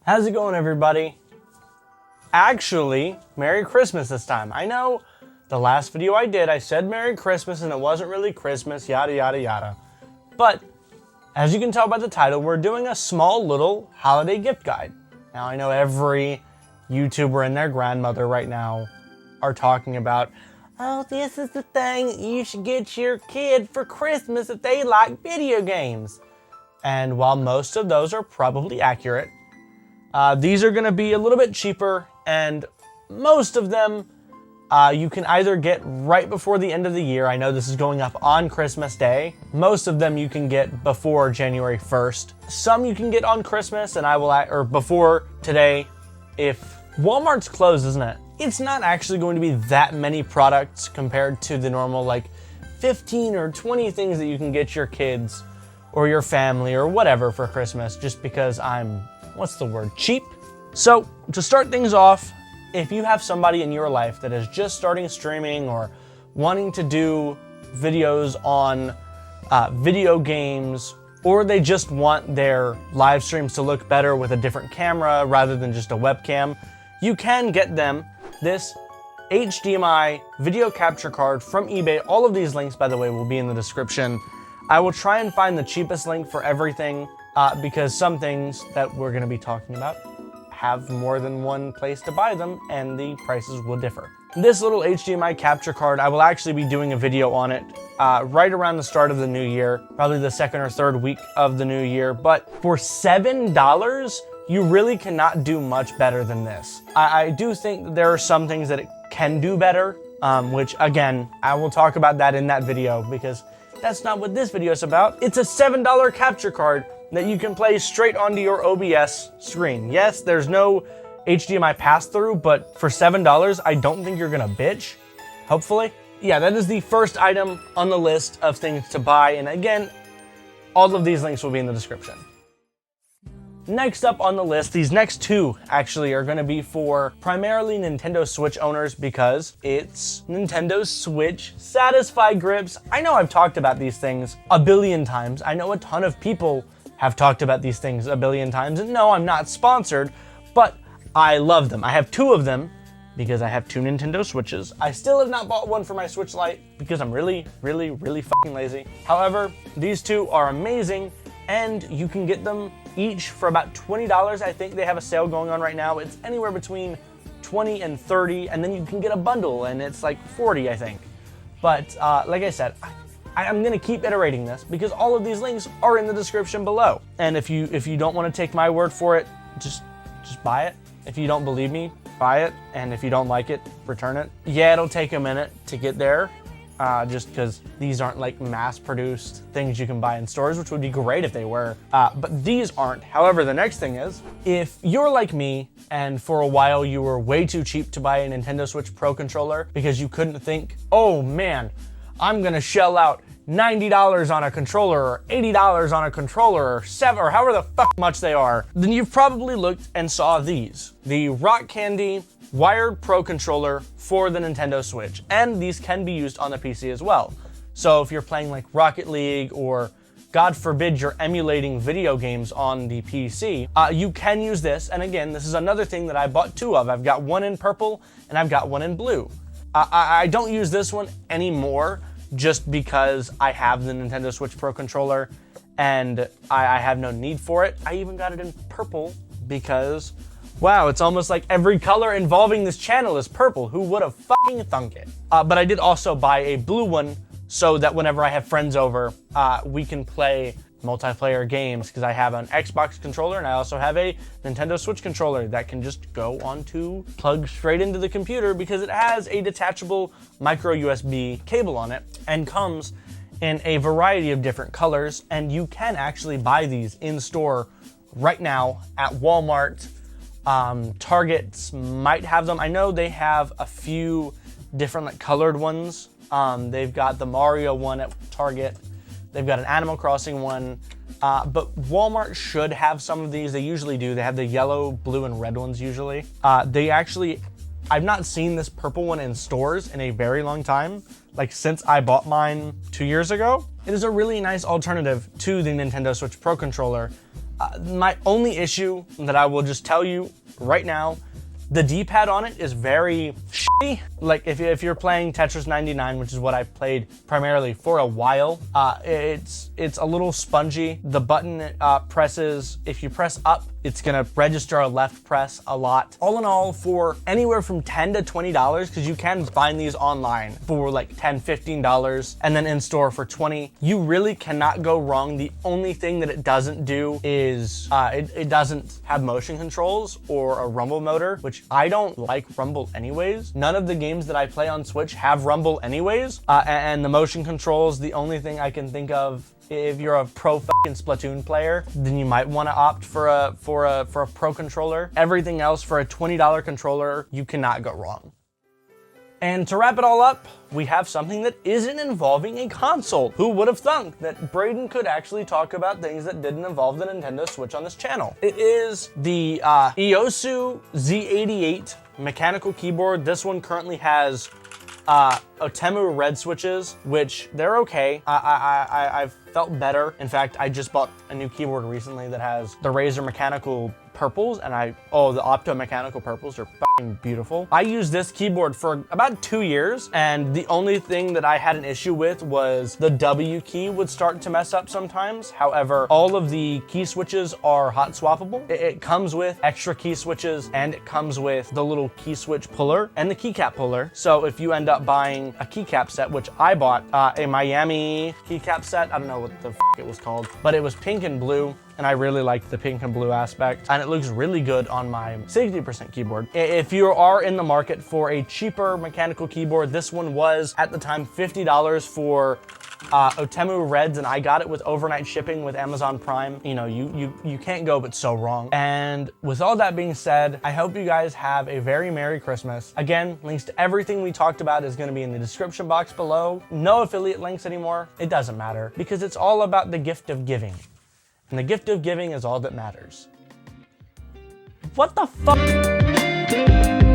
How's it going, everybody? Actually, Merry Christmas this time. I know the last video I did, I said Merry Christmas and it wasn't really Christmas, yada, yada, yada. But as you can tell by the title, we're doing a small little holiday gift guide. Now, I know every YouTuber and their grandmother right now are talking about, oh, this is the thing you should get your kid for Christmas if they like video games. And while most of those are probably accurate, these are gonna be a little bit cheaper, and most of them you can either get right before the end of the year. I know this is going up on Christmas Day. Most of them you can get before January 1st. Some you can get on Christmas, and or before today. If Walmart's closed, isn't it? It's not actually going to be that many products compared to the normal like 15 or 20 things that you can get your kids or your family or whatever for Christmas, just because I'm, what's the word, cheap? So to start things off, if you have somebody in your life that is just starting streaming or wanting to do videos on video games, or they just want their live streams to look better with a different camera rather than just a webcam, you can get them this HDMI video capture card from eBay. All of these links, by the way, will be in the description. I will try and find the cheapest link for everything because some things that we're going to be talking about have more than one place to buy them and the prices will differ. This little HDMI capture card, I will actually be doing a video on it right around the start of the new year, probably the second or third week of the new year. But for $7, you really cannot do much better than this. I do think that there are some things that it can do better, which again, I will talk about that in that video because that's not what this video is about. It's a $7 capture card that you can play straight onto your OBS screen. Yes, there's no HDMI pass-through, but for $7, I don't think you're gonna bitch, hopefully. Yeah, that is the first item on the list of things to buy, and again, all of these links will be in the description. Next up on the list, these next two actually are gonna be for primarily Nintendo Switch owners because it's Nintendo Switch Satisfy grips. I know I've talked about these things a billion times. I know a ton of people have talked about these things a billion times, and no, I'm not sponsored, but I love them. I have two of them because I have two Nintendo Switches. I still have not bought one for my Switch Lite because I'm really fucking lazy. However, these two are amazing, and you can get them each for about $20. I think they have a sale going on right now. It's anywhere between 20 and 30, and then you can get a bundle, and it's like 40, I think. But like I said, I'm gonna keep iterating this because all of these links are in the description below. And if you don't want to take my word for it, just buy it. If you don't believe me, buy it. And if you don't like it, return it. Yeah, it'll take a minute to get there. Just because these aren't like mass-produced things you can buy in stores, which would be great if they were, but these aren't. However, the next thing is, if you're like me and for a while you were way too cheap to buy a Nintendo Switch Pro controller because you couldn't think, oh man, I'm gonna shell out $90 on a controller or $80 on a controller or $7 or however the fuck much they are, then you've probably looked and saw these. The Rock Candy wired Pro controller for the Nintendo Switch, and these can be used on the PC as well. So if you're playing like Rocket League or God forbid you're emulating video games on the PC, you can use this. And again, this is another thing that I bought two of. I've got one in purple and I've got one in blue. I don't use this one anymore just because I have the Nintendo Switch Pro controller and I have no need for it. I even got it in purple because wow, it's almost like every color involving this channel is purple. Who would have fucking thunk it? But I did also buy a blue one so that whenever I have friends over, we can play multiplayer games because I have an Xbox controller and I also have a Nintendo Switch controller that can just plug straight into the computer because it has a detachable micro USB cable on it and comes in a variety of different colors. And you can actually buy these in store right now at Walmart. Targets might have them. I know they have a few different like colored ones. They've got the Mario one at Target. They've got an Animal Crossing one, but Walmart should have some of these. They usually do. They have the yellow, blue, and red ones usually. I've not seen this purple one in stores in a very long time, like since I bought mine 2 years ago. It is a really nice alternative to the Nintendo Switch Pro controller, My only issue that I will just tell you right now, the D-pad on it is very shitty. Like if you're playing Tetris 99, which is what I played primarily for a while, it's a little spongy. The button presses, if you press up, it's gonna register a left press a lot. All in all, for anywhere from $10 to $20, because you can find these online for like $10, $15, and then in store for $20, you really cannot go wrong. The only thing that it doesn't do is it doesn't have motion controls or a rumble motor, which I don't like rumble anyways. None of the games that I play on Switch have rumble anyways, and the motion controls, the only thing I can think of, if you're a pro fucking Splatoon player, then you might want to opt for a pro controller. Everything else, for a $20 controller, you cannot go wrong. And to wrap it all up, we have something that isn't involving a console. Who would have thunk that Brayden could actually talk about things that didn't involve the Nintendo Switch on this channel? It is the Iosu Z88 mechanical keyboard. This one currently has Otemu red switches, which they're okay. I've felt better. In fact, I just bought a new keyboard recently that has the Razer mechanical purples, and the Opto mechanical purples are fucking beautiful. I used this keyboard for about 2 years, and the only thing that I had an issue with was the W key would start to mess up sometimes. However, all of the key switches are hot swappable. It comes with extra key switches, and it comes with the little key switch puller and the keycap puller. So if you end up buying a keycap set, which I bought a Miami keycap set, I don't know what the it was called, but it was pink and blue, and I really liked the pink and blue aspect, and it looks really good on my 60% keyboard. If you are in the market for a cheaper mechanical keyboard, this one was at the time $50 for Otemu Reds, and I got it with overnight shipping with Amazon Prime. You know, you can't go but so wrong. And with all that being said, I hope you guys have a very Merry Christmas. Again, links to everything we talked about is going to be in the description box below. No affiliate links anymore. It doesn't matter, because it's all about the gift of giving. And the gift of giving is all that matters. What the fuck?